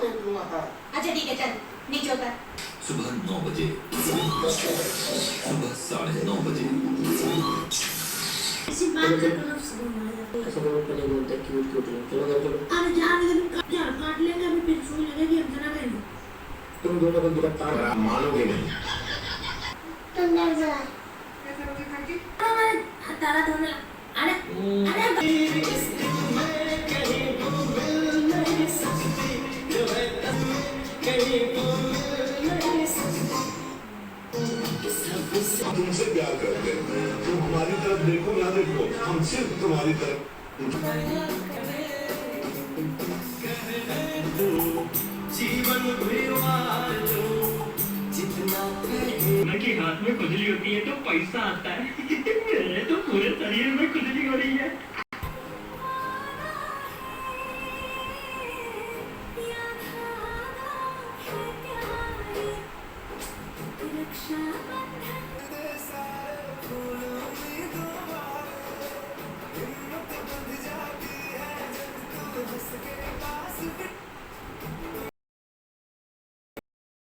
देख लूंगा। हाँ अच्छा ठीक है चल नीचे उतर। सुबह 9 बजे, सुबह 9:30 बजे। ऐसी बात कर करो सुबह ऐसा लोग पहले बोलते हैं क्यूट क्यूट लोग। चलो घर चलो। अरे जाने दे काट लेंगे अभी फिर सुई लगेगी हम चला गए। तुम दोनों को दुपट्टा मानोगे नहीं। तुम डर जा कैसे रोटी खाएगी? अरे तारा धोने अरे तुमसे प्यार करते हैं, तुम हमारी तरफ देखो ना देखो, हम सिर्फ तुम्हारी तरफ। जीवन के हाथ में खुजली होती है तो पैसा आता है। मेरे तो पूरे शरीर में खुजली हो रही है। हिम्मत बंध जाती है जब तू हंस के पास